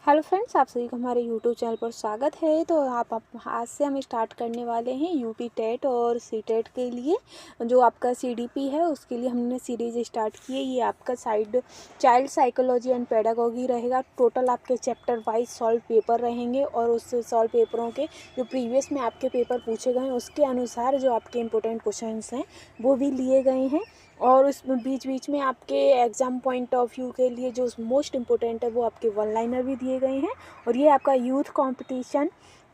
Hello friends, आप सभी का हमारे यूट्यूब चैनल पर स्वागत है। तो आप आज से हम स्टार्ट करने वाले हैं यूपी टेट और सी टेट के लिए जो आपका सीडीपी है उसके लिए हमने सीरीज़ स्टार्ट की है। ये आपका चाइल्ड साइकोलॉजी एंड पेडागोगी रहेगा। टोटल आपके चैप्टर वाइज सॉल्व पेपर रहेंगे और उस सॉल्व पेपरों के जो प्रीवियस में आपके पेपर पूछे गए हैं उसके अनुसार जो आपके इम्पोर्टेंट क्वेश्चंस हैं वो भी लिए गए हैं। और उस बीच बीच में आपके एग्ज़ाम पॉइंट ऑफ व्यू के लिए जो मोस्ट इम्पोर्टेंट है वो आपके वन लाइनर भी दिए गए हैं। और ये आपका यूथ कंपटीशन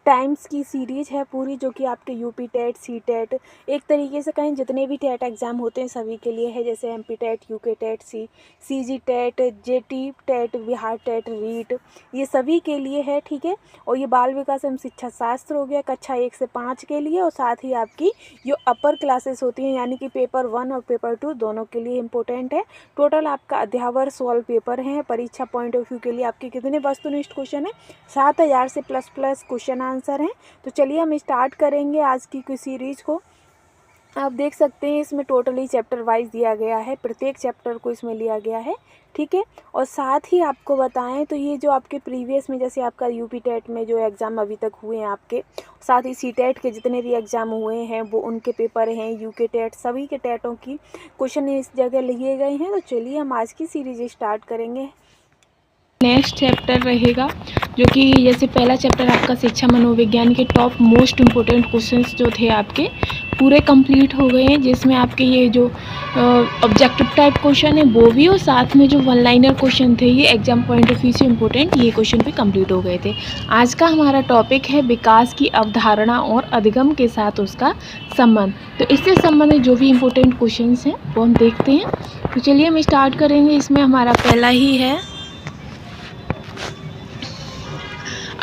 टाइम्स की सीरीज़ है पूरी, जो कि आपके यूपी टेट सी टेट एक तरीके से कहें जितने भी टेट एग्ज़ाम होते हैं सभी के लिए है, जैसे MP TET, UK TET, CG TET, JT TET, Bihar TET, REET, ये सभी के लिए है। ठीक है। और ये बाल विकास एवं शिक्षा शास्त्र हो गया कक्षा 1 से 5 के लिए। और साथ ही आपकी जो अपर क्लासेस होती हैं यानी कि पेपर 1 और पेपर 2 दोनों के लिए इम्पोर्टेंट है। टोटल आपका अध्यावर 16 पेपर हैं। परीक्षा पॉइंट ऑफ व्यू के लिए आपके कितने वस्तुनिष्ठ क्वेश्चन है? 7000 से प्लस क्वेश्चन आंसर हैं। तो चलिए हम स्टार्ट करेंगे आज की सीरीज़ को। आप देख सकते हैं इसमें टोटली चैप्टर वाइज दिया गया है, प्रत्येक चैप्टर को इसमें लिया गया है। ठीक है। और साथ ही आपको बताएं तो ये जो आपके प्रीवियस में जैसे आपका यूपी टेट में जो एग्ज़ाम अभी तक हुए हैं आपके, साथ ही सी टेट के जितने भी एग्ज़ाम हुए हैं वो उनके पेपर हैं, यूके टेट सभी के टेटों की क्वेश्चन इस जगह लिए गए हैं। तो चलिए हम आज की सीरीज़ स्टार्ट करेंगे। नेक्स्ट चैप्टर रहेगा जो कि जैसे पहला चैप्टर आपका शिक्षा मनोविज्ञान के टॉप मोस्ट इम्पोर्टेंट क्वेश्चंस जो थे आपके पूरे कंप्लीट हो गए हैं, जिसमें आपके ये जो ऑब्जेक्टिव टाइप क्वेश्चन है वो भी और साथ में जो वन लाइनर क्वेश्चन थे ये एग्जाम पॉइंट ऑफ व्यू से इम्पोर्टेंट ये क्वेश्चन भी कंप्लीट हो गए थे। आज का हमारा टॉपिक है विकास की अवधारणा और अधिगम के साथ उसका संबंध। तो इससे संबंधित जो भी इम्पोर्टेंट क्वेश्चन हैं वो हम देखते हैं। तो चलिए हम स्टार्ट करेंगे। इसमें हमारा पहला ही है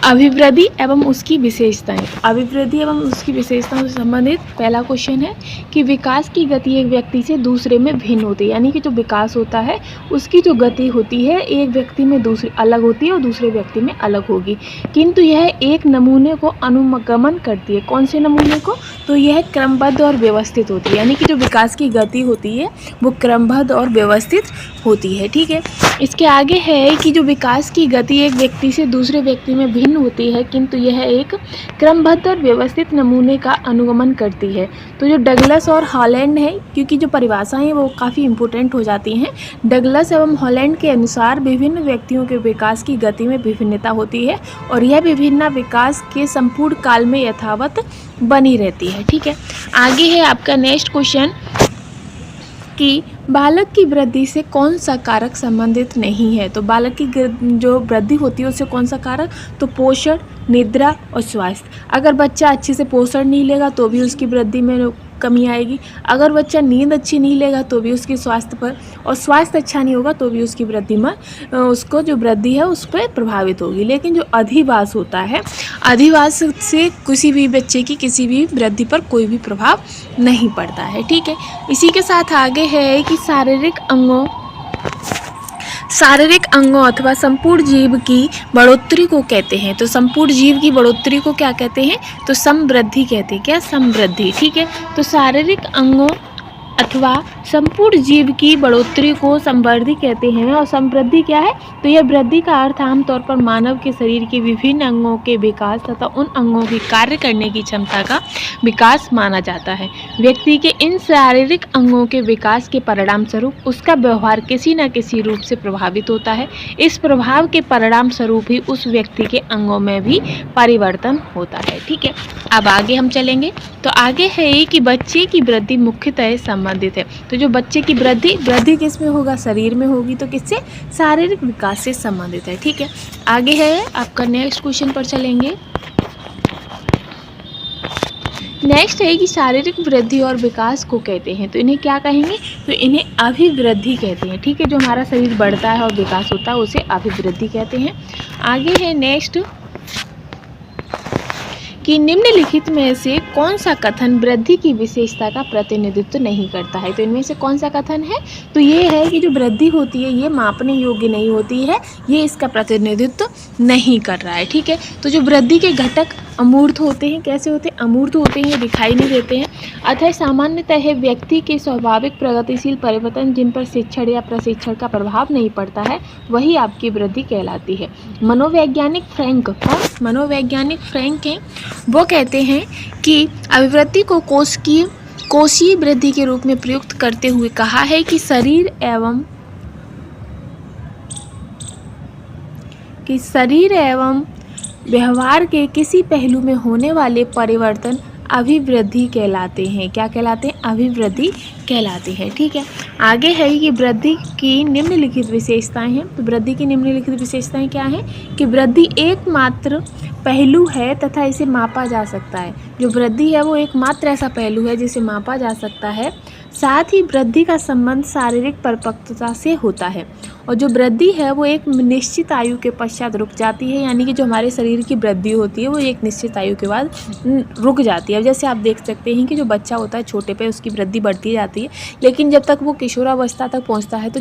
अभिवृद्धि एवं उसकी विशेषताएं। अभिवृद्धि एवं उसकी विशेषताओं से संबंधित पहला क्वेश्चन है कि विकास की गति एक व्यक्ति से दूसरे में भिन्न होती है, यानी कि जो विकास होता है उसकी जो गति होती है एक व्यक्ति में दूसरी अलग होती है और दूसरे व्यक्ति में अलग होगी, किंतु यह एक नमूने को अनुगमन करती है। कौन से नमूने को? तो यह क्रमबद्ध और व्यवस्थित होती है, यानी कि जो विकास की गति होती है वो क्रमबद्ध और व्यवस्थित होती है। ठीक है। इसके आगे है कि जो विकास की गति एक व्यक्ति से दूसरे व्यक्ति में भिन्न होती है, किंतु यह एक क्रमबद्ध और व्यवस्थित नमूने का अनुगमन करती है। तो जो डगलस और हॉलैंड है, क्योंकि जो परिभाषाएं हैं वो काफ़ी इंपॉर्टेंट हो जाती हैं। डगलस एवं हॉलैंड के अनुसार विभिन्न व्यक्तियों के विकास की गति में विभिन्नता होती है और यह विभिन्नता विकास के संपूर्ण काल में यथावत बनी रहती है। ठीक है। आगे है आपका नेक्स्ट क्वेश्चन कि बालक की वृद्धि से कौन सा कारक संबंधित नहीं है। तो बालक की जो वृद्धि होती है उससे कौन सा कारक? तो पोषण, निद्रा और स्वास्थ्य। अगर बच्चा अच्छे से पोषण नहीं लेगा तो भी उसकी वृद्धि में कमी आएगी। अगर बच्चा नींद अच्छी नहीं लेगा तो भी उसके स्वास्थ्य पर, और स्वास्थ्य अच्छा नहीं होगा तो भी उसकी वृद्धि में उसको जो वृद्धि है उस पर प्रभावित होगी। लेकिन जो अधिवास होता है, अधिवास से किसी भी बच्चे की किसी भी वृद्धि पर कोई भी प्रभाव नहीं पड़ता है। ठीक है। इसी के साथ आगे है कि शारीरिक अंगों अथवा संपूर्ण जीव की बढ़ोतरी को कहते हैं। तो संपूर्ण जीव की बढ़ोतरी को क्या कहते हैं? तो समवृद्धि कहते हैं। क्या? समवृद्धि। ठीक है। तो शारीरिक अंगों अथवा संपूर्ण जीव की बढ़ोतरी को समवृद्धि कहते हैं। और समवृद्धि क्या है? तो यह वृद्धि का अर्थ आमतौर पर मानव के शरीर के विभिन्न अंगों के विकास तथा उन अंगों की कार्य करने की क्षमता का विकास माना जाता है। व्यक्ति के इन शारीरिक अंगों के विकास के परिणाम स्वरूप उसका व्यवहार किसी न किसी रूप से प्रभावित होता है। इस प्रभाव के परिणाम स्वरूप ही उस व्यक्ति के अंगों में भी परिवर्तन होता है। ठीक है। अब आगे हम चलेंगे। तो आगे है कि बच्चे की वृद्धि मुख्यतः संबंधित है। तो जो बच्चे की वृद्धि किस में होगा? शरीर में होगी। तो किससे? शारीरिक विकास से संबंधित है। ठीक है। आगे है आपका नेक्स्ट क्वेश्चन पर चलेंगे। नेक्स्ट है कि शारीरिक वृद्धि और विकास को कहते हैं। तो इन्हें क्या कहेंगे? तो इन्हें अभिवृद्धि कहते हैं। ठीक है। जो हमारा शरीर बढ़ता है और विकास होता है उसे अभिवृद्धि कहते हैं। आगे है नेक्स्ट कि निम्नलिखित में से कौन सा कथन वृद्धि की विशेषता का प्रतिनिधित्व नहीं करता है। तो इनमें से कौन सा कथन है? तो ये है कि जो वृद्धि होती है ये मापने योग्य नहीं होती है, ये इसका प्रतिनिधित्व नहीं कर रहा है। ठीक है। तो जो वृद्धि के घटक अमूर्त होते हैं। कैसे होते हैं? अमूर्त होते हैं, दिखाई नहीं देते हैं। अतः सामान्यतः व्यक्ति के स्वाभाविक प्रगतिशील परिवर्तन जिन पर शिक्षण या प्रशिक्षण का प्रभाव नहीं पड़ता है वही आपकी वृद्धि कहलाती है। मनोवैज्ञानिक फ्रैंक हैं, वो कहते हैं कि अभिवृद्धि को कोशीय वृद्धि के रूप में प्रयुक्त करते हुए कहा है कि शरीर एवं व्यवहार के किसी पहलू में होने वाले परिवर्तन अभिवृद्धि कहलाते हैं। क्या कहलाते हैं? अभिवृद्धि कहलाते हैं। ठीक है, आगे है कि वृद्धि की निम्नलिखित विशेषताएं हैं। तो वृद्धि की निम्नलिखित विशेषताएं क्या हैं? कि वृद्धि एकमात्र पहलू है तथा इसे मापा जा सकता है। जो वृद्धि है वो एकमात्र ऐसा पहलू है जिसे मापा जा सकता है। साथ ही वृद्धि का संबंध शारीरिक परिपक्वता से होता है और जो वृद्धि है वो एक निश्चित आयु के पश्चात रुक जाती है। यानी कि जो हमारे शरीर की वृद्धि होती है वो एक निश्चित आयु के बाद रुक जाती है। जैसे आप देख सकते हैं कि जो बच्चा होता है छोटे पे उसकी वृद्धि बढ़ती जाती है, लेकिन जब तक वो किशोरावस्था तक पहुंचता है तो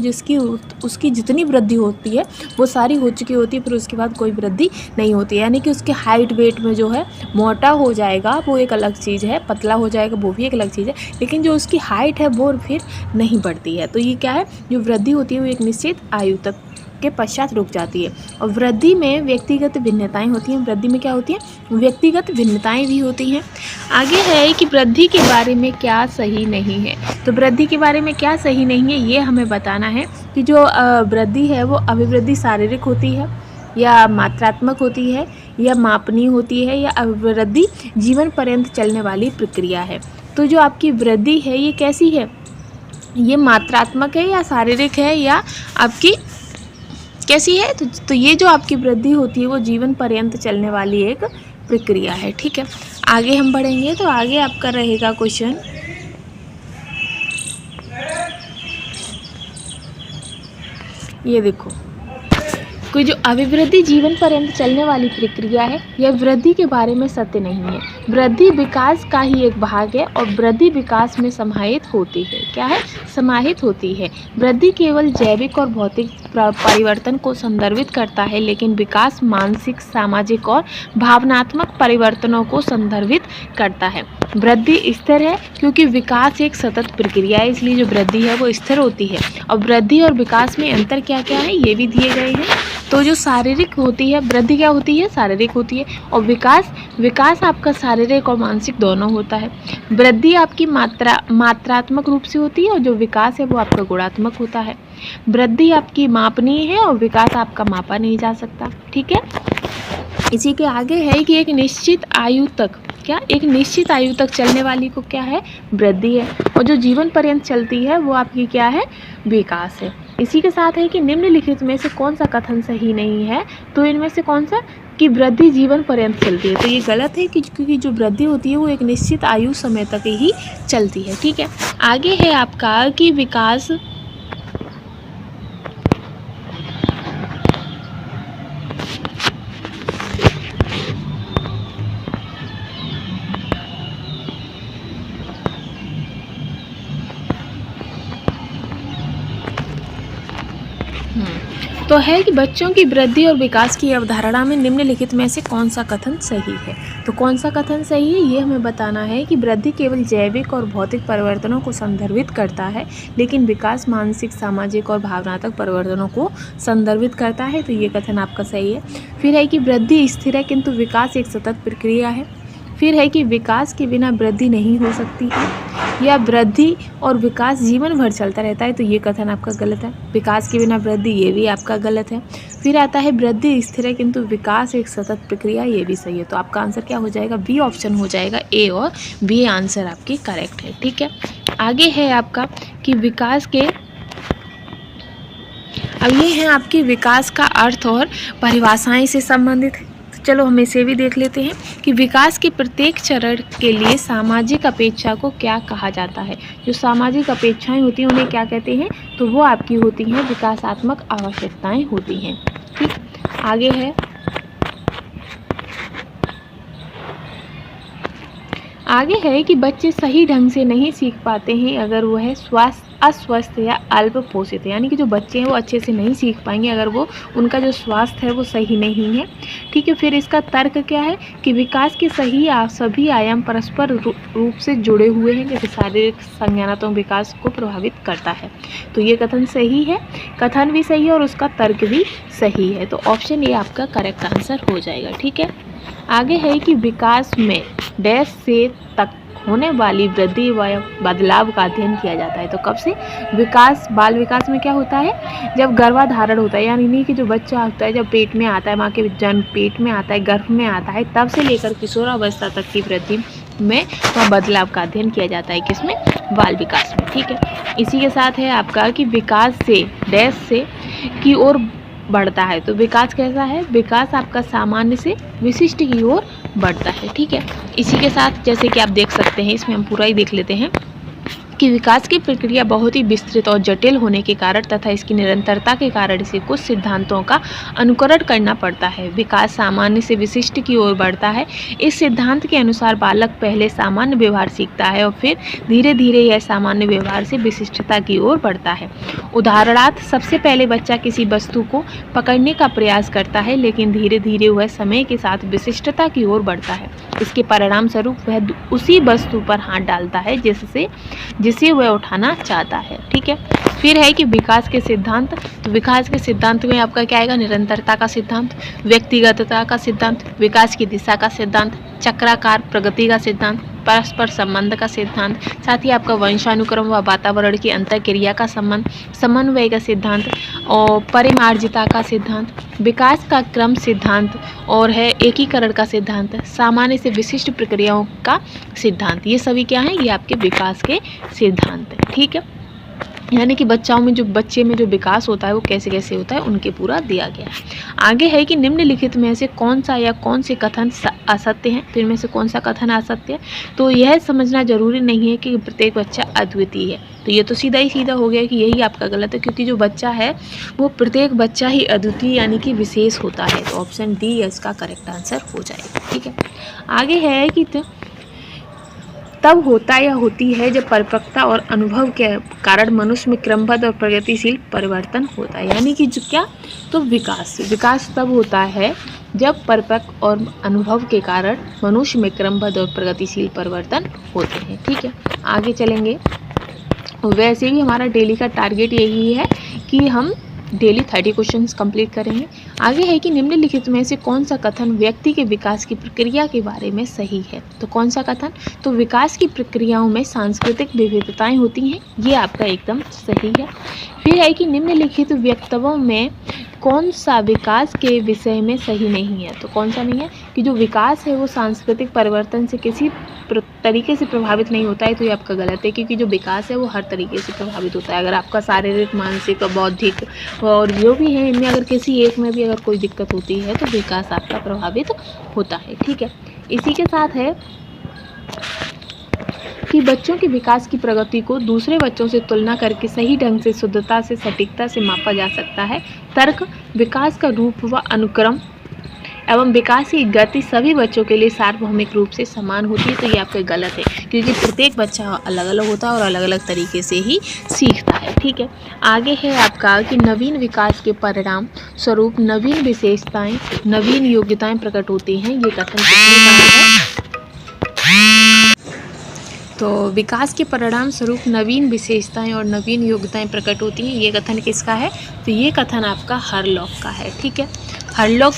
उसकी जितनी वृद्धि होती है वो सारी हो चुकी होती है, फिर उसके बाद कोई वृद्धि नहीं होती है। यानी कि उसके हाइट वेट में जो है मोटा हो जाएगा वो एक अलग चीज़ है, पतला हो जाएगा वो भी एक अलग चीज़ है, लेकिन जो उसकी हाइट है वो फिर नहीं बढ़ती है। तो ये क्या है? जो वृद्धि होती है वो एक निश्चित आयु तक के पश्चात रुक जाती है। और वृद्धि में व्यक्तिगत भिन्नताएं होती हैं। वृद्धि में क्या होती है? व्यक्तिगत भिन्नताएं भी होती हैं। आगे है कि वृद्धि के बारे में क्या सही नहीं है। तो वृद्धि के बारे में क्या सही नहीं है ये हमें बताना है कि जो वृद्धि है वो अभिवृद्धि शारीरिक होती है या मात्रात्मक होती है या मापनीय होती है या अभिवृद्धि जीवन पर्यंत चलने वाली प्रक्रिया है। तो जो आपकी वृद्धि है ये कैसी है? ये मात्रात्मक है या शारीरिक है या आपकी कैसी है? तो ये जो आपकी वृद्धि होती है वो जीवन पर्यंत चलने वाली एक प्रक्रिया है। ठीक है, आगे हम बढ़ेंगे तो आगे आपका रहेगा क्वेश्चन, ये देखो, कोई जो अभिवृद्धि जीवन पर्यंत चलने वाली प्रक्रिया है यह वृद्धि के बारे में सत्य नहीं है। वृद्धि विकास का ही एक भाग है और वृद्धि विकास में समाहित होती है। क्या है? समाहित होती है। वृद्धि केवल जैविक और भौतिक परिवर्तन को संदर्भित करता है, लेकिन विकास मानसिक, सामाजिक और भावनात्मक परिवर्तनों को संदर्भित करता है। वृद्धि स्थिर है क्योंकि विकास एक सतत प्रक्रिया है, इसलिए जो वृद्धि है वो स्थिर होती है। और वृद्धि और विकास में अंतर क्या क्या है ये भी दिए गए हैं। तो जो शारीरिक होती है, वृद्धि क्या होती है? शारीरिक होती है। और विकास आपका शारीरिक और मानसिक दोनों होता है। वृद्धि आपकी मात्रात्मक रूप से होती है और जो विकास है वो आपका गुणात्मक होता है। वृद्धि आपकी मापनीय है और विकास आपका मापा नहीं जा सकता। ठीक है, इसी के आगे है कि एक निश्चित आयु तक चलने वाली को क्या है? वृद्धि है। और जो जीवन पर्यंत चलती है वो आपकी क्या है? विकास है। इसी के साथ है कि निम्नलिखित में से कौन सा कथन सही नहीं है। तो इनमें से कौन सा? कि वृद्धि जीवन पर्यंत चलती है, तो ये गलत है क्योंकि जो वृद्धि होती है वो एक निश्चित आयु समय तक ही चलती है। ठीक है, आगे है आपका कि विकास तो है कि बच्चों की वृद्धि और विकास की अवधारणा में निम्नलिखित में से कौन सा कथन सही है। तो कौन सा कथन सही है ये हमें बताना है कि वृद्धि केवल जैविक और भौतिक परिवर्तनों को संदर्भित करता है, लेकिन विकास मानसिक, सामाजिक और भावनात्मक परिवर्तनों को संदर्भित करता है। तो ये कथन आपका सही है। फिर है कि वृद्धि स्थिर है किंतु विकास एक सतत प्रक्रिया है। फिर है कि विकास के बिना वृद्धि नहीं हो सकती है, या वृद्धि और विकास जीवन भर चलता रहता है। तो ये कथन आपका गलत है। विकास के बिना वृद्धि, ये भी आपका गलत है। फिर आता है वृद्धि स्थिर है किंतु विकास एक सतत प्रक्रिया, ये भी सही है। तो आपका आंसर क्या हो जाएगा? बी ऑप्शन हो जाएगा। ए और बी आंसर आपकी करेक्ट है। ठीक है, आगे है आपका कि विकास के, अब ये है आपके विकास का अर्थ और परिभाषाएं से संबंधित है। चलो हम इसे भी देख लेते हैं कि विकास के प्रत्येक चरण के लिए सामाजिक अपेक्षा को क्या कहा जाता है। जो सामाजिक अपेक्षाएं होती हैं उन्हें क्या कहते हैं? तो वो आपकी होती हैं विकासात्मक आवश्यकताएं होती हैं। ठीक, आगे है कि बच्चे सही ढंग से नहीं सीख पाते हैं अगर वह स्वास्थ्य अस्वस्थ या अल्प पोषित है, यानी कि जो बच्चे हैं वो अच्छे से नहीं सीख पाएंगे अगर वो उनका जो स्वास्थ्य है वो सही नहीं है। ठीक है, फिर इसका तर्क क्या है कि विकास के सभी आयाम परस्पर रूप से जुड़े हुए हैं, जैसे शारीरिक संज्ञानात्मक विकास को प्रभावित करता है। तो ये कथन सही है, कथन भी सही है और उसका तर्क भी सही है। तो ऑप्शन ए आपका करेक्ट आंसर हो जाएगा। ठीक है, आगे है कि विकास में डैश से तक होने वाली वृद्धि व बदलाव का अध्ययन किया जाता है। तो कब से? विकास, बाल विकास में क्या होता है? जब गर्भाधारण होता है, यानी नहीं कि जो बच्चा होता है जब पेट में आता है, माँ के जन्म पेट में आता है, गर्भ में आता है, तब से लेकर किशोरावस्था तक की वृद्धि में वह बदलाव का अध्ययन किया जाता है। किसमें? बाल विकास में। ठीक है, इसी के साथ है आपका कि विकास से डैश से की ओर बढ़ता है। तो विकास कैसा है? विकास आपका सामान्य से विशिष्ट की ओर बढ़ता है। ठीक है, इसी के साथ जैसे कि आप देख सकते हैं, इसमें हम पूरा ही देख लेते हैं कि विकास की प्रक्रिया बहुत ही विस्तृत और जटिल होने के कारण तथा इसकी निरंतरता के कारण इसे कुछ सिद्धांतों का अनुकरण करना पड़ता है। विकास सामान्य से विशिष्ट की ओर बढ़ता है। इस सिद्धांत के अनुसार बालक पहले सामान्य व्यवहार सीखता है और फिर धीरे धीरे यह सामान्य व्यवहार से विशिष्टता की ओर बढ़ता है। उदाहरणार्थ, सबसे पहले बच्चा किसी वस्तु को पकड़ने का प्रयास करता है, लेकिन धीरे धीरे वह समय के साथ विशिष्टता की ओर बढ़ता है। इसके परिणाम स्वरूप वह उसी वस्तु पर हाथ डालता है जिसे वह उठाना चाहता है। ठीक है, फिर है कि विकास के सिद्धांत। तो विकास के सिद्धांत में आपका क्या आएगा? निरंतरता का सिद्धांत, व्यक्तिगतता का सिद्धांत, विकास की दिशा का सिद्धांत, चक्राकार प्रगति का सिद्धांत, परस्पर संबंध का सिद्धांत, साथ ही आपका वंशानुक्रम व वातावरण की अंतरक्रिया का संबंध, समन्वय का सिद्धांत और परिमार्जिता का सिद्धांत, विकास का क्रम सिद्धांत और है एकीकरण का सिद्धांत, सामान्य से विशिष्ट प्रक्रियाओं का सिद्धांत। ये सभी क्या हैं? ये आपके विकास के सिद्धांत हैं। ठीक है, यानी कि बच्चे में जो विकास होता है वो कैसे कैसे होता है उनके पूरा दिया गया है। आगे है कि निम्नलिखित में से कौन सा या कौन से कथन असत्य हैं। तो इनमें से कौन सा कथन असत्य है? तो यह समझना जरूरी नहीं है कि प्रत्येक बच्चा अद्वितीय है। तो ये तो सीधा ही सीधा हो गया कि यही आपका गलत है, क्योंकि जो बच्चा है वो प्रत्येक बच्चा ही अद्वितीय यानी कि विशेष होता है। तो ऑप्शन डी इसका करेक्ट आंसर हो जाएगा। ठीक है, आगे है कि तब होता या होती है जब परिपक्वता और अनुभव के कारण मनुष्य में क्रमबद्ध और प्रगतिशील परिवर्तन होता है। यानी कि जो क्या? तो विकास तब होता है जब परिपक्व और अनुभव के कारण मनुष्य में क्रमबद्ध और प्रगतिशील परिवर्तन होते हैं। ठीक है, आगे चलेंगे। वैसे भी हमारा डेली का टारगेट यही है कि हम डेली 30 क्वेश्चंस कंप्लीट करेंगे। आगे है कि निम्नलिखित में से कौन सा कथन व्यक्ति के विकास की प्रक्रिया के बारे में सही है। तो कौन सा कथन? तो विकास की प्रक्रियाओं में सांस्कृतिक विविधताएं होती हैं, ये आपका एकदम सही है। फिर है कि निम्नलिखित वक्तव्यों में कौन सा विकास के विषय में सही नहीं है। तो कौन सा नहीं है? कि जो विकास है वो सांस्कृतिक परिवर्तन से किसी तरीके से प्रभावित नहीं होता है। तो ये आपका गलत है, क्योंकि जो विकास है वो हर तरीके से प्रभावित होता है। अगर आपका शारीरिक, मानसिक, बौद्धिक और जो भी है इनमें अगर किसी एक में भी अगर कोई दिक्कत होती है तो विकास आपका प्रभावित होता है। ठीक है, इसी के साथ है कि बच्चों के विकास की प्रगति को दूसरे बच्चों से तुलना करके सही ढंग से, शुद्धता से, सटीकता से मापा जा सकता है। तर्क, विकास का रूप व अनुक्रम एवं विकास की गति सभी बच्चों के लिए सार्वभौमिक रूप से समान होती है। तो ये आपका गलत है, क्योंकि प्रत्येक बच्चा अलग अलग होता है और अलग अलग तरीके से ही सीखता है। ठीक है, आगे है आपका कि नवीन विकास के परिणाम स्वरूप नवीन विशेषताएं, नवीन योग्यताएं प्रकट होती हैं। ये कथन किसने कहा है? तो विकास के परिणाम स्वरूप नवीन विशेषताएं और नवीन योग्यताएं प्रकट होती हैं, ये कथन किसका है? तो ये कथन आपका हरलॉक का है। ठीक है, हरलॉक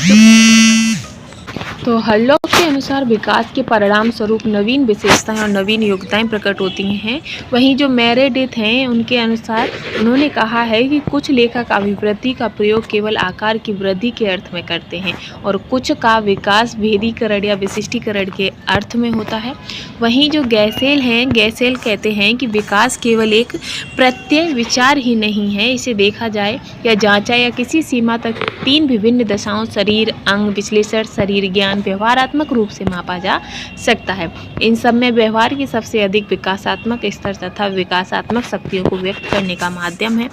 के अनुसार विकास के परिणाम स्वरूप नवीन विशेषताएं और नवीन योग्यताएं प्रकट होती हैं। वहीं जो मेरेडिथ हैं उनके अनुसार उन्होंने कहा है कि कुछ लेखक अभिवृद्धि का प्रयोग केवल आकार की वृद्धि के अर्थ में करते हैं और कुछ का विकास भेदीकरण या विशिष्टीकरण के अर्थ में होता है। वहीं जो गैसेल कहते हैं कि विकास केवल एक प्रत्यय विचार ही नहीं है, इसे देखा जाए या जांचा या किसी सीमा तक 3 विभिन्न दशाओं शरीर, अंग, विश्लेषण, शरीर ज्ञान, एवं व्यवहारात्मक रूप से मापा जा सकता है। इन सब में व्यवहार की सबसे अधिक विकासात्मक स्तर तथा विकासात्मक शक्तियों को व्यक्त करने का माध्यम है।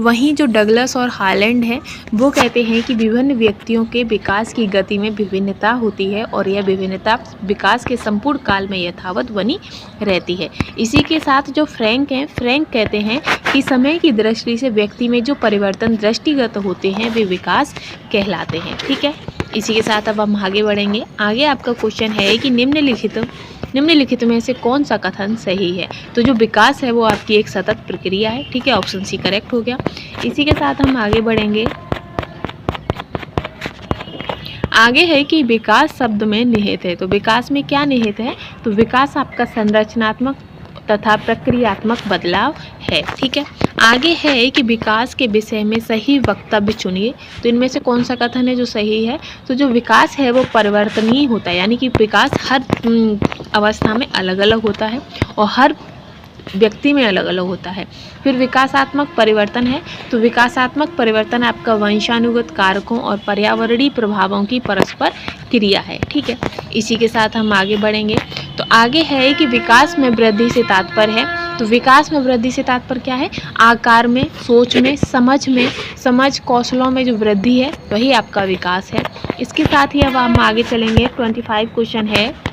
वहीं जो डगलस और हालैंड है वो कहते हैं कि विभिन्न व्यक्तियों के विकास की गति में विभिन्नता होती है और यह विभिन्नता विकास के संपूर्ण काल में यथावत बनी रहती है। इसी के साथ जो फ्रैंक हैं, फ्रैंक कहते हैं कि समय की दृष्टि से व्यक्ति में जो परिवर्तन दृष्टिगत होते हैं वे विकास कहलाते हैं। ठीक है, इसी के साथ अब हम आगे बढ़ेंगे। आगे आपका क्वेश्चन है कि निम्नलिखित में से कौन सा कथन सही है। तो जो विकास है वो आपकी एक सतत प्रक्रिया है। ठीक है, ऑप्शन सी करेक्ट हो गया। इसी के साथ हम आगे बढ़ेंगे। आगे है कि विकास शब्द में निहित है। तो विकास में क्या निहित है? तो विकास आपका संरचनात्मक तथा प्रक्रियात्मक बदलाव है। ठीक है, आगे है कि विकास के विषय में सही वक्तव्य चुनिए। तो इनमें से कौन सा कथन है जो सही है? तो जो विकास है वो परिवर्तनीय होता है, यानी कि विकास हर अवस्था में अलग अलग होता है और हर व्यक्ति में अलग अलग होता है। फिर विकासात्मक परिवर्तन है। तो विकासात्मक परिवर्तन आपका वंशानुगत कारकों और पर्यावरणीय प्रभावों की परस्पर क्रिया है। ठीक है, इसी के साथ हम आगे बढ़ेंगे। तो आगे है कि विकास में वृद्धि से तात्पर्य है। तो विकास में वृद्धि से तात्पर्य क्या है? आकार में, सोच में, समझ कौशलों में जो वृद्धि है वही आपका विकास है। इसके साथ ही अब हम आगे चलेंगे। 25 क्वेश्चन है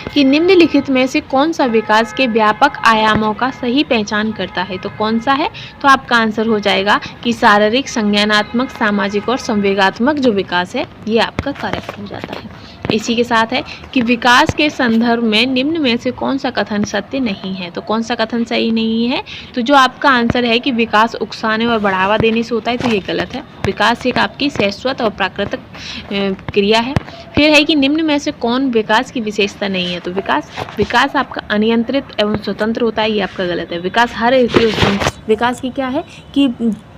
कि निम्नलिखित में से कौन सा विकास के व्यापक आयामों का सही पहचान करता है। तो कौन सा है? तो आपका आंसर हो जाएगा कि शारीरिक, संज्ञानात्मक, सामाजिक और संवेगात्मक जो विकास है ये आपका करेक्ट हो जाता है। इसी के साथ है कि विकास के संदर्भ में निम्न में से कौन सा कथन सत्य नहीं है। तो कौन सा कथन सही नहीं है? तो जो आपका आंसर है कि विकास उकसाने और बढ़ावा देने से होता है, तो ये गलत है। विकास एक आपकी शाश्वत और प्राकृतिक क्रिया है। फिर है कि निम्न में से कौन विकास की विशेषता नहीं है। तो विकास आपका अनियंत्रित एवं स्वतंत्र होता है, ये आपका गलत है। विकास की क्या है कि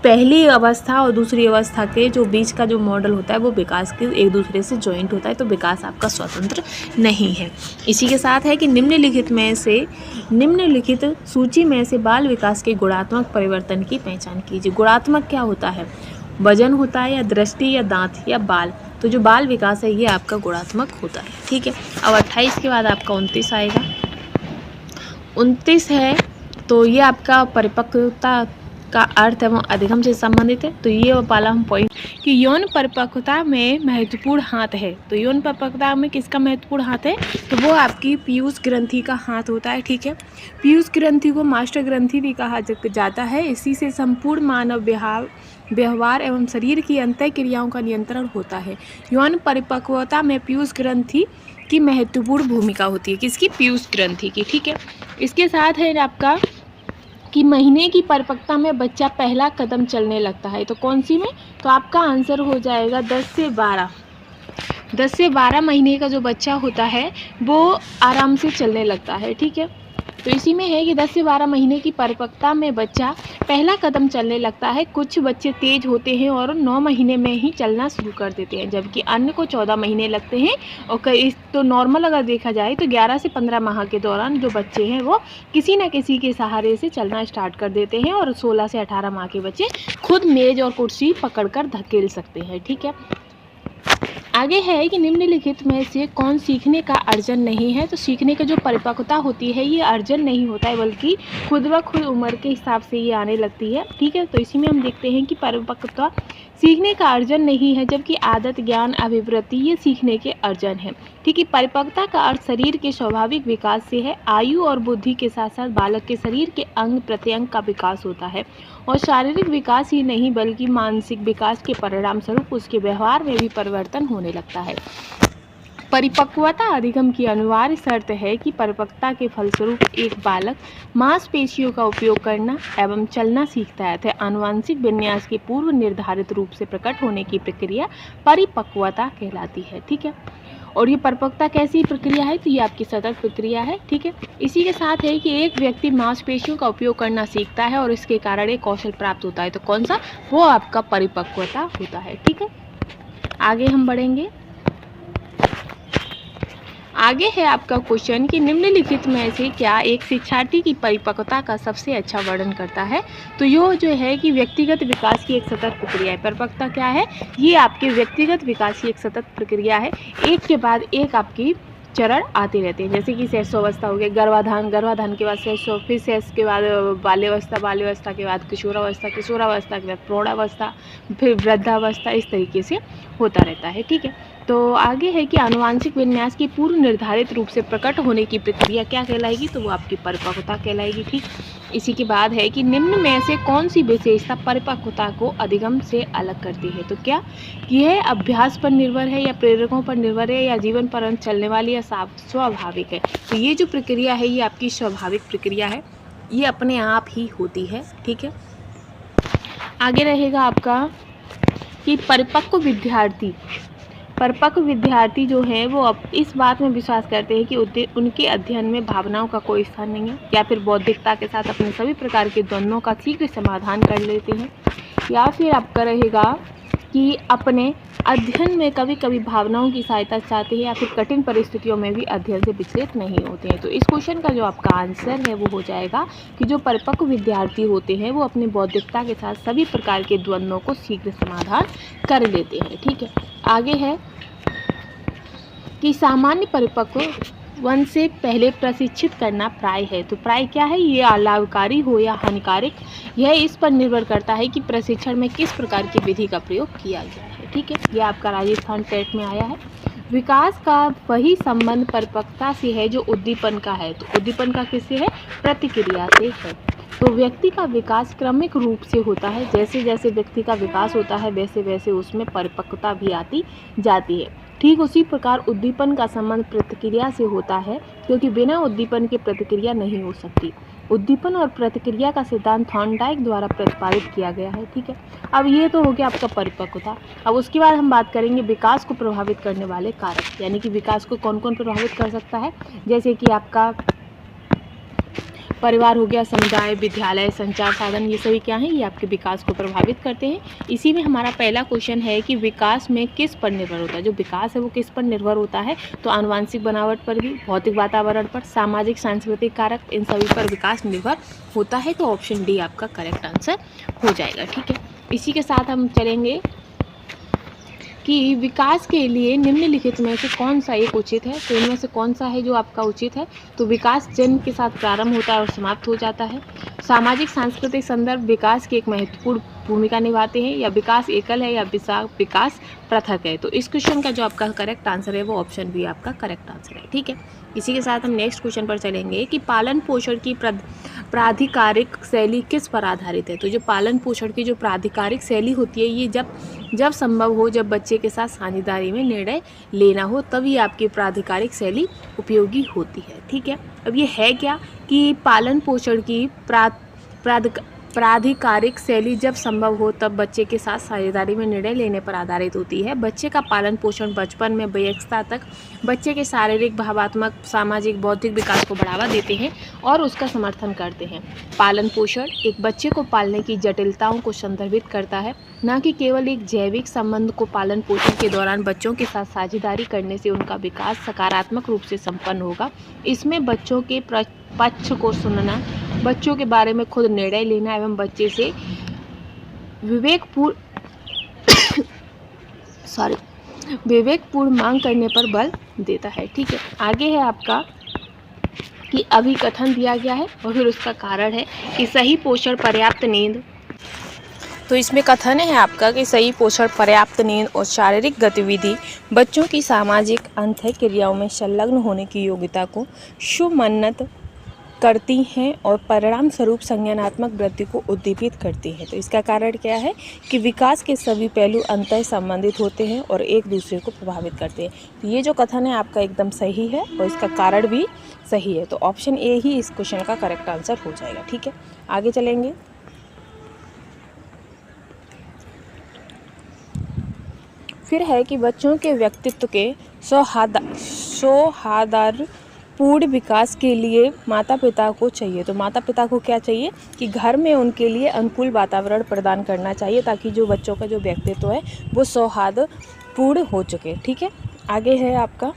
पहली अवस्था और दूसरी अवस्था के जो बीच का जो मॉडल होता है वो विकास के एक दूसरे से जॉइंट होता है। तो विकास आपका स्वतंत्र नहीं है। इसी के साथ है कि निम्नलिखित सूची में से बाल विकास के गुणात्मक परिवर्तन की पहचान कीजिए। गुणात्मक क्या होता है? वजन होता है या दृष्टि या दांत या बाल। तो जो बाल विकास है ये आपका गुणात्मक होता है। ठीक है, अब 28 के बाद आपका 29 आएगा। 29 है तो ये आपका परिपक्वता का अर्थ एवं अधिगम से संबंधित है। तो ये वाला हम पॉइंट कि यौन परिपक्वता में महत्वपूर्ण हाथ है। तो यौन परिपक्वता में किसका महत्वपूर्ण हाथ है? तो वो आपकी पीयूष ग्रंथि का हाथ होता है। ठीक है, पीयूष ग्रंथि को मास्टर ग्रंथि भी कहा जाता है। इसी से संपूर्ण मानव व्यवहार एवं शरीर की अंतः क्रियाओं का नियंत्रण होता है। यौन परिपक्वता में पीयूष ग्रंथि की महत्वपूर्ण भूमिका होती है। किसकी? पीयूष ग्रंथि की। ठीक है, इसके साथ है आपका कि महीने की परिपक्वता में बच्चा पहला कदम चलने लगता है। तो कौन सी में? तो आपका आंसर हो जाएगा 10 से 12 महीने का जो बच्चा होता है वो आराम से चलने लगता है। ठीक है, तो इसी में है कि 10 से 12 महीने की परिपक्वता में बच्चा पहला कदम चलने लगता है। कुछ बच्चे तेज होते हैं और 9 महीने में ही चलना शुरू कर देते हैं, जबकि अन्य को 14 महीने लगते हैं। और तो नॉर्मल अगर देखा जाए तो 11 से 15 माह के दौरान जो बच्चे हैं वो किसी न किसी के सहारे से चलना स्टार्ट कर देते हैं और 16 से 18 माह के बच्चे खुद मेज और कुर्सी पकड़कर धकेल सकते हैं। ठीक है, आगे है कि निम्नलिखित में से कौन सीखने का अर्जन नहीं है। तो सीखने की जो परिपक्वता होती है ये अर्जन नहीं होता है, बल्कि खुद ब खुद उम्र के हिसाब से ये आने लगती है। ठीक है, तो इसी में हम देखते हैं कि परिपक्वता सीखने का अर्जन नहीं है, जबकि आदत, ज्ञान, अभिवृत्ति ये सीखने के अर्जन है। ठीक है, परिपक्वता का अर्थ शरीर के स्वाभाविक विकास से है। आयु और बुद्धि के साथ साथ बालक के शरीर के अंग प्रत्यंग का विकास होता है और शारीरिक विकास ही नहीं बल्कि मानसिक विकास के परिणाम स्वरूप उसके व्यवहार में भी परिवर्तन होने लगता है। परिपक्वता अधिगम की अनिवार्य शर्त है कि परिपक्वता के फलस्वरूप एक बालक मांसपेशियों का उपयोग करना एवं चलना सीखता है। आनुवंशिक विन्यास के पूर्व निर्धारित रूप से प्रकट होने की प्रक्रिया परिपक्वता कहलाती है। ठीक है, और ये परिपक्वता कैसी प्रक्रिया है? तो ये आपकी सतत प्रक्रिया है। ठीक है, इसी के साथ है कि एक व्यक्ति मांसपेशियों का उपयोग करना सीखता है और इसके कारण एक कौशल प्राप्त होता है। तो कौन सा? वो आपका परिपक्वता होता है। ठीक है, आगे हम बढ़ेंगे। आगे है आपका क्वेश्चन कि निम्नलिखित में से क्या एक शिक्षार्थी की परिपक्वता का सबसे अच्छा वर्णन करता है। तो ये जो है कि व्यक्तिगत विकास की एक सतत प्रक्रिया है। परिपक्वता क्या है, ये आपके व्यक्तिगत विकास की एक सतत प्रक्रिया है। एक के बाद एक आपकी चरण आते रहते हैं, जैसे कि शैशवावस्था हो गया, गर्भाधान, गर्भाधान के बाद शैशव, फिर शैश के बाद बाल्यावस्था, बाल्यावस्था के बाद किशोरावस्था, किशोरावस्था के बाद प्रौढ़ावस्था, फिर वृद्धावस्था, इस तरीके से होता रहता है। ठीक है, तो आगे है कि आनुवांशिक विन्यास की पूर्व निर्धारित रूप से प्रकट होने की प्रक्रिया क्या कहलाएगी, तो वो आपकी परिपक्वता कहलाएगी। ठीक, इसी के बाद है कि निम्न में से कौन सी विशेषता परिपक्वता को अधिगम से अलग करती है। तो क्या यह अभ्यास पर निर्भर है, या प्रेरकों पर निर्भर है, या जीवन पर चलने वाली, या स्वाभाविक है। तो ये जो प्रक्रिया है ये आपकी स्वाभाविक प्रक्रिया है, ये अपने आप ही होती है। ठीक है, आगे रहेगा आपका कि परिपक्व विद्यार्थी जो है वो अब इस बात में विश्वास करते हैं कि उनके अध्ययन में भावनाओं का कोई स्थान नहीं है, या फिर बौद्धिकता के साथ अपने सभी प्रकार के द्वंद्वों का शीघ्र समाधान कर लेते हैं, या फिर आपका रहेगा कि अपने अध्ययन में कभी कभी भावनाओं की सहायता चाहते हैं, या फिर कठिन परिस्थितियों में भी अध्ययन से विचलित नहीं होते हैं। तो इस क्वेश्चन का जो आपका आंसर है वो हो जाएगा कि जो परिपक्व विद्यार्थी होते हैं वो अपनी बौद्धिकता के साथ सभी प्रकार के द्वंद्वों को शीघ्र समाधान कर लेते हैं। ठीक है, आगे है कि सामान्य परिपक्व वन से पहले प्रशिक्षित करना प्राय है। तो प्राय क्या है, ये लाभकारी हो या हानिकारक, यह इस पर निर्भर करता है कि प्रशिक्षण में किस प्रकार की विधि का प्रयोग किया गया है। ठीक है, ये आपका राजस्थान टेट में आया है। विकास का वही संबंध परिपक्वता से है जो उद्दीपन का है। तो उद्दीपन का किससे है, प्रतिक्रिया से है। तो व्यक्ति का विकास क्रमिक रूप से होता है, जैसे जैसे व्यक्ति का विकास होता है वैसे वैसे उसमें परिपक्वता भी आती जाती है। ठीक उसी प्रकार उद्दीपन का संबंध प्रतिक्रिया से होता है, क्योंकि बिना उद्दीपन के प्रतिक्रिया नहीं हो सकती। उद्दीपन और प्रतिक्रिया का सिद्धांत थॉर्नडाइक द्वारा प्रतिपादित किया गया है। ठीक है, अब ये तो हो गया आपका परिपक्वता। अब उसके बाद हम बात करेंगे विकास को प्रभावित करने वाले कारक, यानी कि विकास को कौन कौन प्रभावित कर सकता है। जैसे कि आपका परिवार हो गया, समुदाय, विद्यालय, संचार साधन, ये सभी क्या हैं, ये आपके विकास को प्रभावित करते हैं। इसी में हमारा पहला क्वेश्चन है कि विकास में किस पर निर्भर होता है। जो विकास है वो किस पर निर्भर होता है, तो आनुवंशिक बनावट पर भी, भौतिक वातावरण पर, सामाजिक सांस्कृतिक कारक, इन सभी पर विकास निर्भर होता है। तो ऑप्शन डी आपका करेक्ट आंसर हो जाएगा। ठीक है, इसी के साथ हम चलेंगे कि विकास के लिए निम्नलिखित में से कौन सा एक उचित है। तो इनमें से कौन सा है जो आपका उचित है। तो विकास जन्म के साथ प्रारंभ होता है और समाप्त हो जाता है। सामाजिक सांस्कृतिक संदर्भ विकास की एक महत्वपूर्ण भूमिका निभाते हैं, या विकास एकल है, या विकास पृथक है। तो इस क्वेश्चन का जो आपका करेक्ट आंसर है वो ऑप्शन बी आपका करेक्ट आंसर है। ठीक है, इसी के साथ हम नेक्स्ट क्वेश्चन पर चलेंगे कि पालन पोषण की प्राधिकारिक शैली किस पर आधारित है। तो जो पालन पोषण की जो प्राधिकारिक शैली होती है ये जब संभव हो, जब बच्चे के साथ साझेदारी में निर्णय लेना हो, तभी आपकी प्राधिकारिक शैली उपयोगी होती है। ठीक है, अब ये है क्या कि पालन पोषण की प्राधिकारिक शैली जब संभव हो तब बच्चे के साथ साझेदारी में निर्णय लेने पर आधारित होती है। बच्चे का पालन पोषण बचपन में वयस्कता तक बच्चे के शारीरिक, भावात्मक, सामाजिक, बौद्धिक विकास को बढ़ावा देते हैं और उसका समर्थन करते हैं। पालन पोषण एक बच्चे को पालने की जटिलताओं को संदर्भित करता है, न कि केवल एक जैविक संबंध को। पालन पोषण के दौरान बच्चों के साथ साझेदारी करने से उनका विकास सकारात्मक रूप से संपन्न होगा। इसमें बच्चों के पक्ष को सुनना, बच्चों के बारे में खुद निर्णय लेना एवं बच्चे से विवेकपूर्ण मांग करने पर बल देता है। ठीक है, आगे है आपका कि अभिकथन दिया गया है और फिर उसका कारण है कि सही पोषण, पर्याप्त नींद। तो इसमें कथन है आपका कि सही पोषण, पर्याप्त नींद और शारीरिक गतिविधि बच्चों की सामाजिक अंतःक्रियाओं में संलग्न होने की योग्यता को सुमन्नत करती हैं और परिणाम स्वरूप संज्ञानात्मक वृद्धि को उद्दीपित करती हैं। तो इसका कारण क्या है कि विकास के सभी पहलू अंतः संबंधित होते हैं और एक दूसरे को प्रभावित करते हैं। तो ये जो कथन है आपका एकदम सही है और इसका कारण भी सही है। तो ऑप्शन ए ही इस क्वेश्चन का करेक्ट आंसर हो जाएगा। ठीक है, आगे चलेंगे। फिर है कि बच्चों के व्यक्तित्व के सौहार्दपूर्ण विकास के लिए माता पिता को चाहिए। तो माता पिता को क्या चाहिए कि घर में उनके लिए अनुकूल वातावरण प्रदान करना चाहिए, ताकि जो बच्चों का जो व्यक्तित्व है वो सौहार्दपूर्ण हो चुके। ठीक है, आगे है आपका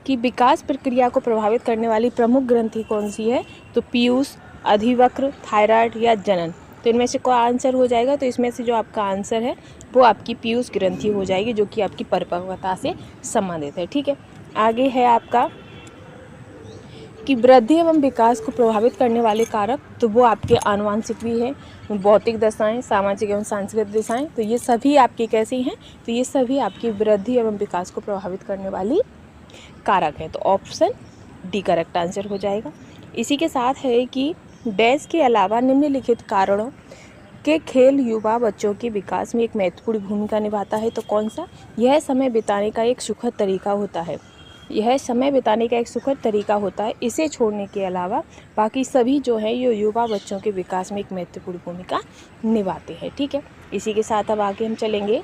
कि विकास प्रक्रिया को प्रभावित करने वाली प्रमुख ग्रंथि कौन सी है? तो पीयूष, अधिवक्र, थायराइड या जनन। तो इनमें से कोई आंसर हो जाएगा। तो इसमें से जो आपका आंसर है वो आपकी पीयूष ग्रंथि हो जाएगी, जो कि आपकी परिपक्वता से संबंधित है। ठीक है, आगे है आपका कि वृद्धि एवं विकास को प्रभावित करने वाले कारक, तो वो आपके आनुवांशिक भी है, भौतिक दशाएं, सामाजिक एवं सांस्कृतिक दशाएं। तो ये सभी आपकी कैसी हैं? तो ये सभी आपकी वृद्धि एवं विकास को प्रभावित करने वाली कारक है। तो ऑप्शन डी करेक्ट आंसर हो जाएगा। इसी के साथ है कि डैश के अलावा निम्नलिखित कारणों के खेल युवा बच्चों के विकास में एक महत्वपूर्ण भूमिका निभाता है। तो कौन सा? यह समय बिताने का एक सुखद तरीका होता है। यह समय बिताने का एक सुखद तरीका होता है। इसे छोड़ने के अलावा बाकी सभी जो है ये युवा बच्चों के विकास में एक महत्वपूर्ण भूमिका निभाते हैं। ठीक है, इसी के साथ अब आगे हम चलेंगे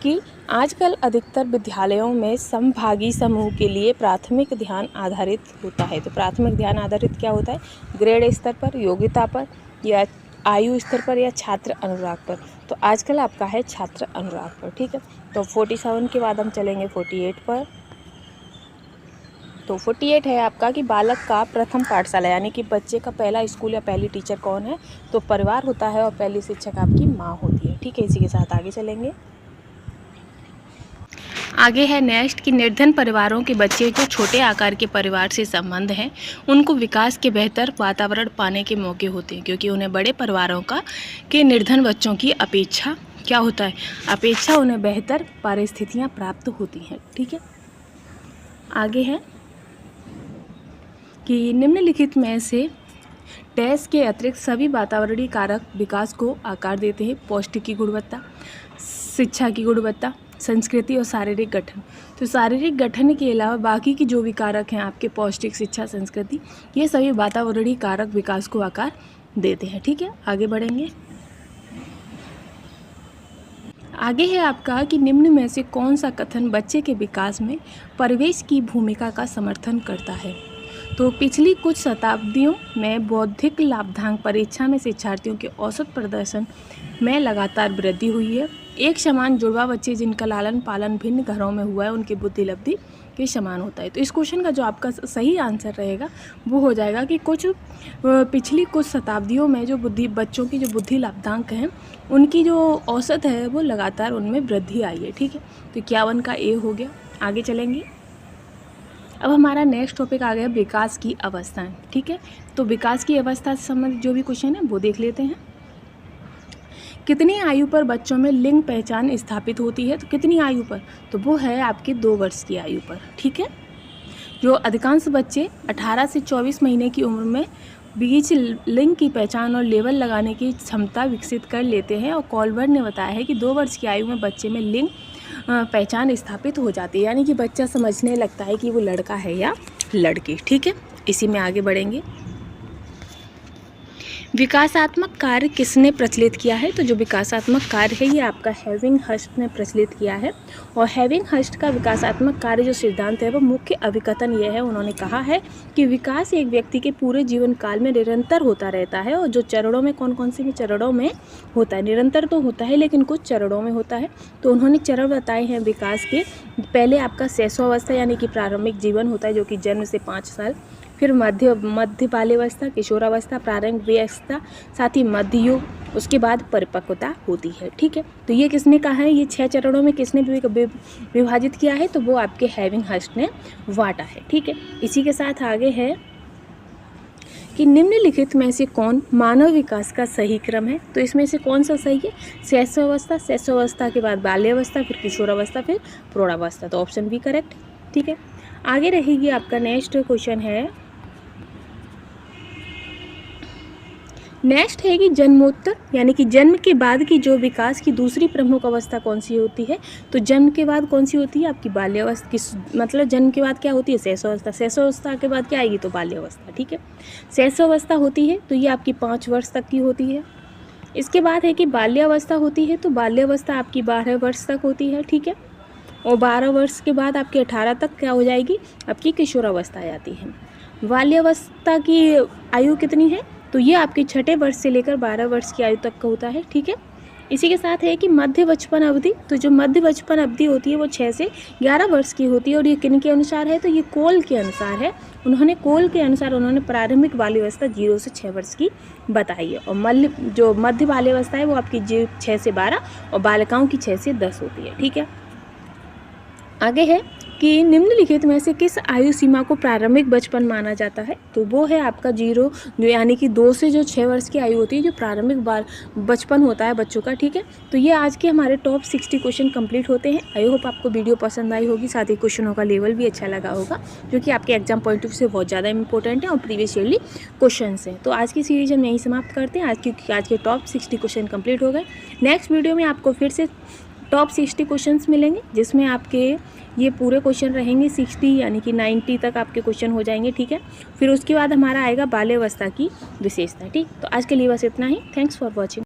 कि आजकल अधिकतर विद्यालयों में समभागी समूह के लिए प्राथमिक ध्यान आधारित होता है। तो प्राथमिक ध्यान आधारित क्या होता है? ग्रेड स्तर पर, योग्यता पर, या आयु स्तर पर, या छात्र अनुराग पर। तो आजकल आपका है छात्र अनुराग पर। ठीक है, तो 47 के बाद हम चलेंगे 48 पर। तो 48 है आपका कि बालक का प्रथम पाठशाला, यानी कि बच्चे का पहला स्कूल या पहली टीचर कौन है? तो परिवार होता है, और पहली शिक्षक आपकी माँ होती है। ठीक है, इसी के साथ आगे चलेंगे। आगे है नेक्स्ट कि निर्धन परिवारों के बच्चे जो छोटे आकार के परिवार से संबंध हैं, उनको विकास के बेहतर वातावरण पाने के मौके होते हैं, क्योंकि उन्हें बड़े परिवारों के निर्धन बच्चों की अपेक्षा क्या होता है? अपेक्षा उन्हें बेहतर परिस्थितियां प्राप्त होती हैं। ठीक है, आगे है कि निम्नलिखित में से डैश के अतिरिक्त सभी वातावरणीय कारक विकास को आकार देते हैं। पौष्टिक की गुणवत्ता, शिक्षा की गुणवत्ता, संस्कृति और शारीरिक गठन। तो शारीरिक गठन के अलावा बाकी की जो भी कारक हैं आपके पौष्टिक, शिक्षा, संस्कृति, ये सभी वातावरणीय कारक विकास को आकार देते हैं। ठीक है, आगे बढ़ेंगे। आगे है आपका कि निम्न में से कौन सा कथन बच्चे के विकास में परिवेश की भूमिका का समर्थन करता है? तो पिछली कुछ शताब्दियों में बौद्धिक लाभदायक परीक्षा में शिक्षार्थियों के औसत प्रदर्शन में लगातार वृद्धि हुई है। एक समान जुड़वा बच्चे जिनका लालन पालन भिन्न घरों में हुआ है, उनकी बुद्धि लब्धि के समान होता है। तो इस क्वेश्चन का जो आपका सही आंसर रहेगा वो हो जाएगा कि पिछली कुछ शताब्दियों में जो बच्चों की जो बुद्धि लाभदायक हैं, उनकी जो औसत है वो लगातार उनमें वृद्धि आई है। ठीक है, तो 51 का ए हो गया। आगे चलेंगे। अब हमारा नेक्स्ट टॉपिक आ गया विकास की अवस्थाएं। ठीक है, तो विकास की अवस्था से संबंधित जो भी क्वेश्चन है वो देख लेते हैं। कितनी आयु पर बच्चों में लिंग पहचान स्थापित होती है? तो कितनी आयु पर? तो वो है आपके 2 वर्ष की आयु पर। ठीक है, जो अधिकांश बच्चे 18 से 24 महीने की उम्र में बीच लिंग की पहचान और लेबल लगाने की क्षमता विकसित कर लेते हैं। और कॉलबर्ट ने बताया है कि 2 वर्ष की आयु में बच्चे में लिंग पहचान स्थापित हो जाती है, यानी कि बच्चा समझने लगता है कि वो लड़का है या लड़की। ठीक है, इसी में आगे बढ़ेंगे। विकासात्मक कार्य किसने प्रचलित किया है? तो जो विकासात्मक कार्य है ये आपका हेविंग हर्स्ट ने प्रचलित किया है। और हेविंग हर्स्ट का विकासात्मक कार्य जो सिद्धांत है वो मुख्य अभिकथन ये है, उन्होंने कहा है कि विकास एक व्यक्ति के पूरे जीवन काल में निरंतर होता रहता है। और जो चरणों में कौन कौन से चरणों में होता है? निरंतर तो होता है लेकिन कुछ चरणों में होता है। तो उन्होंने चरण बताए हैं विकास के। पहले आपका शैशवावस्था यानी कि प्रारंभिक जीवन होता है, जो कि जन्म से 5 साल, फिर मध्य बाल्यावस्था, किशोरावस्था, प्रारंभिक व्यवस्था, साथ ही मध्य युग, उसके बाद परिपक्वता होती है। ठीक है, तो ये किसने कहा है? ये 6 चरणों में किसने विभाजित किया है? तो वो आपके हेविंग हर्स्ट ने बांटा है। ठीक है, इसी के साथ आगे है कि निम्नलिखित में से कौन मानव विकास का सही क्रम है? तो इसमें से कौन सा सही है? शैशवावस्था, शैशवावस्था के बाद बाल्यावस्था, फिर किशोरावस्था, फिर प्रौढ़ावस्था। तो ऑप्शन बी करेक्ट। ठीक है, आगे रहेगी आपका नेक्स्ट क्वेश्चन है। नेक्स्ट है कि जन्मोत्तर यानी कि जन्म के बाद की जो विकास की दूसरी प्रमुख अवस्था कौन सी होती है? तो जन्म के बाद कौन सी होती है? आपकी बाल्यावस्था। मतलब जन्म के बाद क्या होती है? शैशवावस्था। शैशवावस्था के बाद क्या आएगी? तो बाल्यावस्था। ठीक है, शैशवावस्था होती है तो ये आपकी 5 वर्ष तक की होती है। इसके बाद है कि बाल्यावस्था होती है, तो बाल्यावस्था आपकी 12 वर्ष तक होती है। ठीक है, और 12 वर्ष के बाद आपकी 18 तक क्या हो जाएगी? आपकी किशोरावस्था आ जाती है। बाल्यावस्था की आयु कितनी है? तो ये आपके 6ठे वर्ष से लेकर 12 वर्ष की आयु तक का होता है। ठीक है, इसी के साथ है कि मध्य बचपन अवधि, तो जो मध्य बचपन अवधि होती है वो 6 से 11 वर्ष की होती है और ये किन के अनुसार है, तो ये कोल के अनुसार है। कोल के अनुसार उन्होंने प्रारंभिक बाल्यावस्था 0 से 6 वर्ष की बताई है और जो मध्य बाल्यावस्था है वो आपकी 6 से 12 और बालिकाओं की 6 से 10 होती है। ठीक है, आगे है कि निम्नलिखित में से किस आयु सीमा को प्रारंभिक बचपन माना जाता है, तो वो है आपका 0 यानी कि 2 से जो 6 वर्ष की आयु होती है जो प्रारंभिक बचपन होता है बच्चों का। ठीक है, तो ये आज के हमारे टॉप 60 क्वेश्चन कंप्लीट होते हैं। आई होप आपको वीडियो पसंद आई होगी, साथ ही क्वेश्चनों का लेवल भी अच्छा लगा होगा जो कि आपके एग्जाम पॉइंट ऑफ व्यू से बहुत ज़्यादा इंपॉर्टेंट है और प्रीवियस ईयरली क्वेश्चन हैं। तो आज की सीरीज हम यहीं समाप्त करते हैं क्योंकि आज के टॉप 60 क्वेश्चन कंप्लीट हो गए। नेक्स्ट वीडियो में आपको फिर से टॉप 60 क्वेश्चंस मिलेंगे जिसमें आपके ये पूरे क्वेश्चन रहेंगे 60 यानी कि 90 तक आपके क्वेश्चन हो जाएंगे। ठीक है, फिर उसके बाद हमारा आएगा बाल्यावस्था की विशेषता। ठीक, तो आज के लिए बस इतना ही। Thanks for watching.